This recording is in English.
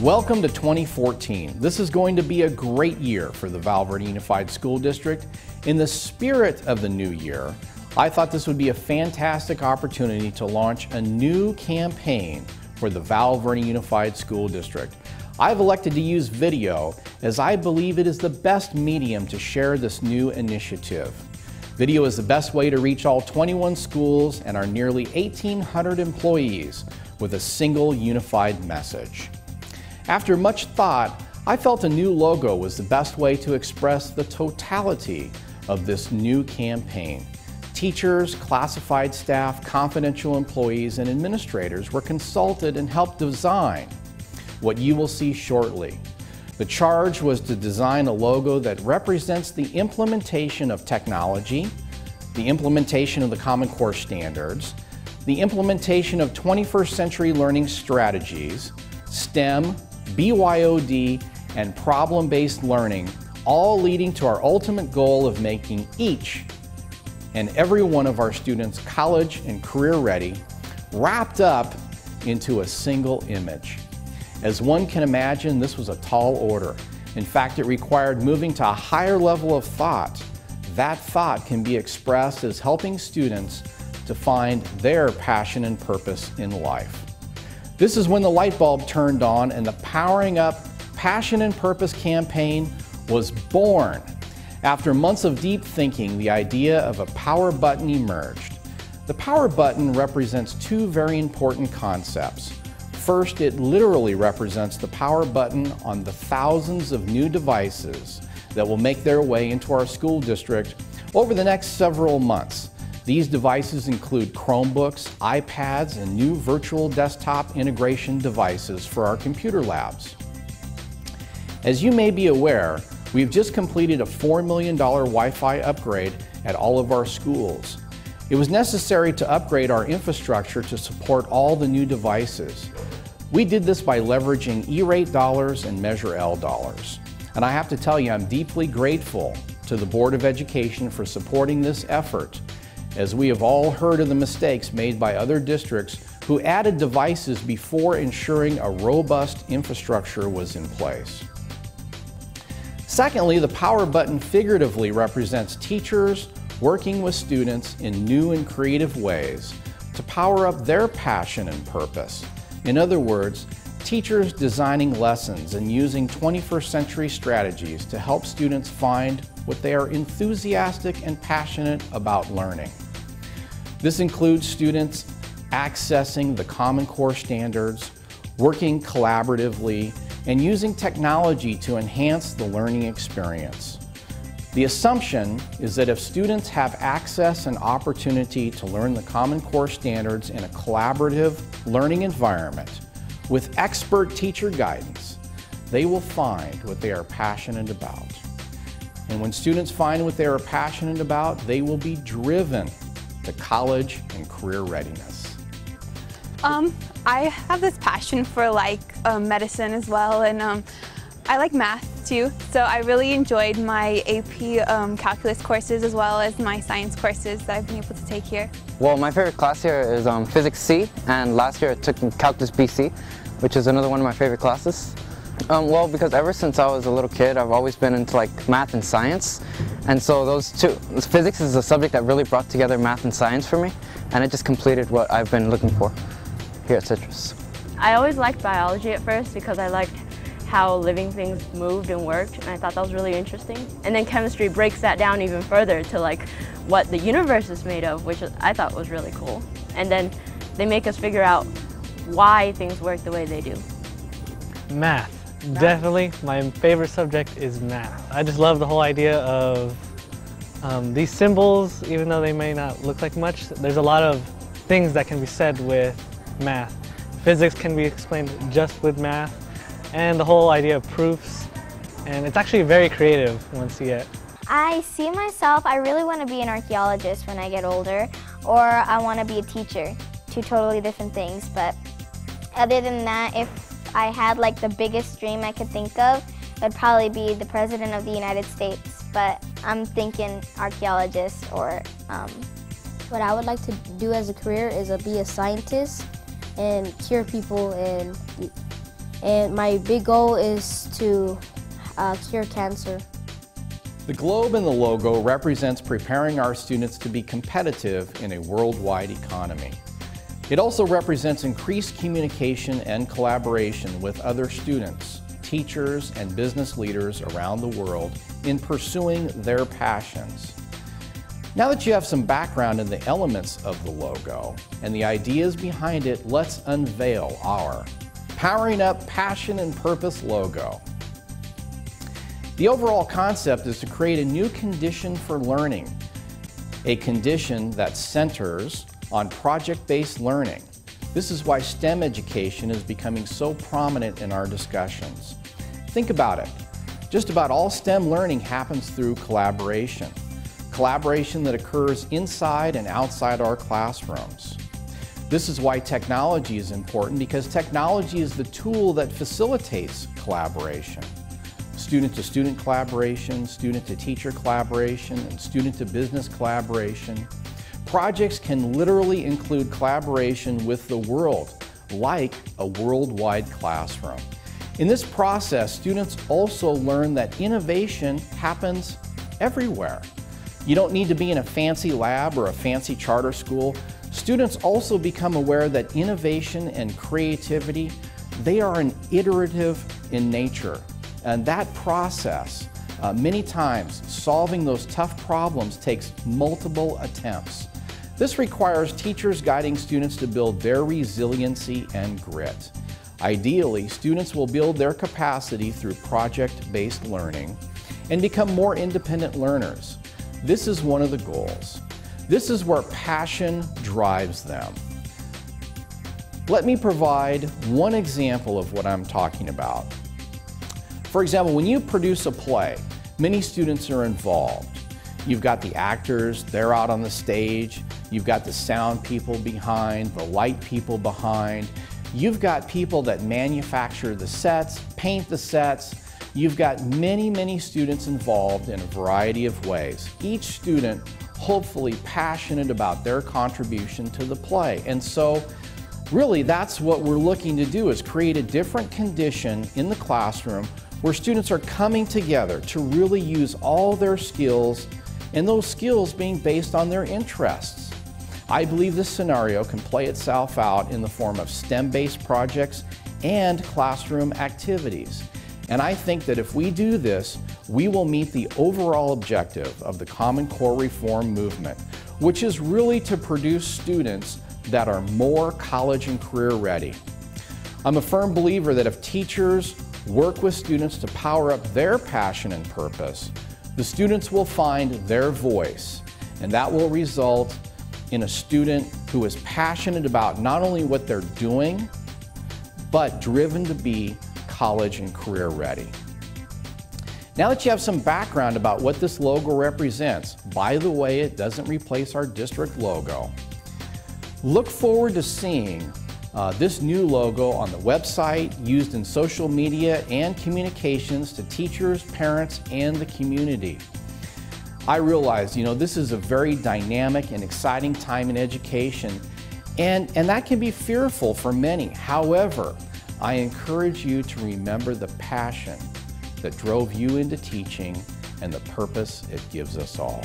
Welcome to 2014. This is going to be a great year for the Val Verde Unified School District. In the spirit of the new year, I thought this would be a fantastic opportunity to launch a new campaign for the Val Verde Unified School District. I've elected to use video as I believe it is the best medium to share this new initiative. Video is the best way to reach all 21 schools and our nearly 1,800 employees with a single unified message. After much thought, I felt a new logo was the best way to express the totality of this new campaign. Teachers, classified staff, confidential employees, and administrators were consulted and helped design what you will see shortly. The charge was to design a logo that represents the implementation of technology, the implementation of the Common Core standards, the implementation of 21st century learning strategies, STEM, BYOD, and problem-based learning, all leading to our ultimate goal of making each and every one of our students college and career ready, wrapped up into a single image. As one can imagine, this was a tall order. In fact, it required moving to a higher level of thought. That thought can be expressed as helping students to find their passion and purpose in life. This is when the light bulb turned on and the Powering Up Passion and Purpose campaign was born. After months of deep thinking, the idea of a power button emerged. The power button represents two very important concepts. First, it literally represents the power button on the thousands of new devices that will make their way into our school district over the next several months. These devices include Chromebooks, iPads, and new virtual desktop integration devices for our computer labs. As you may be aware, we've just completed a $4 million Wi-Fi upgrade at all of our schools. It was necessary to upgrade our infrastructure to support all the new devices. We did this by leveraging E-rate dollars and Measure L dollars. And I have to tell you, I'm deeply grateful to the Board of Education for supporting this effort, as we have all heard of the mistakes made by other districts who added devices before ensuring a robust infrastructure was in place. Secondly, the power button figuratively represents teachers working with students in new and creative ways to power up their passion and purpose. In other words, teachers designing lessons and using 21st century strategies to help students find what they are enthusiastic and passionate about learning. This includes students accessing the Common Core standards, working collaboratively, and using technology to enhance the learning experience. The assumption is that if students have access and opportunity to learn the Common Core standards in a collaborative learning environment with expert teacher guidance, they will find what they are passionate about. And when students find what they are passionate about, they will be driven to college and career readiness. I have this passion for medicine as well, and I like math too, so I really enjoyed my AP calculus courses as well as my science courses that I've been able to take here. Well, my favorite class here is Physics C, and last year I took Calculus BC, which is another one of my favorite classes. Well, because ever since I was a little kid, I've always been into math and science, and so those two, physics is a subject that really brought together math and science for me, and it just completed what I've been looking for here at Citrus. I always liked biology at first because I liked how living things moved and worked, and I thought that was really interesting. And then chemistry breaks that down even further to what the universe is made of, which I thought was really cool. And then they make us figure out why things work the way they do. Math. Definitely my favorite subject is math. I just love the whole idea of these symbols, even though they may not look like much. There's a lot of things that can be said with math. Physics can be explained just with math, and the whole idea of proofs, and it's actually very creative once you get. I see myself, I really want to be an archaeologist when I get older, or I want to be a teacher. Two totally different things, but other than that, if I had the biggest dream I could think of, it would probably be the President of the United States, but I'm thinking archaeologist or... What I would like to do as a career is be a scientist and cure people and and my big goal is to cure cancer. The globe in the logo represents preparing our students to be competitive in a worldwide economy. It also represents increased communication and collaboration with other students, teachers, and business leaders around the world in pursuing their passions. Now that you have some background in the elements of the logo and the ideas behind it, let's unveil our Powering Up Passion and Purpose logo. The overall concept is to create a new condition for learning, a condition that centers on project-based learning. This is why STEM education is becoming so prominent in our discussions. Think about it. Just about all STEM learning happens through collaboration. Collaboration that occurs inside and outside our classrooms. This is why technology is important, because technology is the tool that facilitates collaboration. Student-to-student collaboration, student-to-teacher collaboration, and student-to-business collaboration. Projects can literally include collaboration with the world, like a worldwide classroom. In this process, students also learn that innovation happens everywhere. You don't need to be in a fancy lab or a fancy charter school. Students also become aware that innovation and creativity, they are an iterative in nature. And that process, many times, solving those tough problems takes multiple attempts. This requires teachers guiding students to build their resiliency and grit. Ideally, students will build their capacity through project-based learning and become more independent learners. This is one of the goals. This is where passion drives them. Let me provide one example of what I'm talking about. For example, when you produce a play, many students are involved. You've got the actors, they're out on the stage. You've got the sound people behind, the light people behind. You've got people that manufacture the sets, paint the sets. You've got many, many students involved in a variety of ways. Each student hopefully passionate about their contribution to the play. And so really that's what we're looking to do, is create a different condition in the classroom where students are coming together to really use all their skills, and those skills being based on their interests. I believe this scenario can play itself out in the form of STEM-based projects and classroom activities. And I think that if we do this, we will meet the overall objective of the Common Core Reform movement, which is really to produce students that are more college and career ready. I'm a firm believer that if teachers work with students to power up their passion and purpose, the students will find their voice, and that will result in a student who is passionate about not only what they're doing, but driven to be college and career ready. Now that you have some background about what this logo represents, by the way, it doesn't replace our district logo. Look forward to seeing this new logo on the website, used in social media and communications to teachers, parents, and the community. I realize, this is a very dynamic and exciting time in education, and that can be fearful for many. However, I encourage you to remember the passion that drove you into teaching and the purpose it gives us all.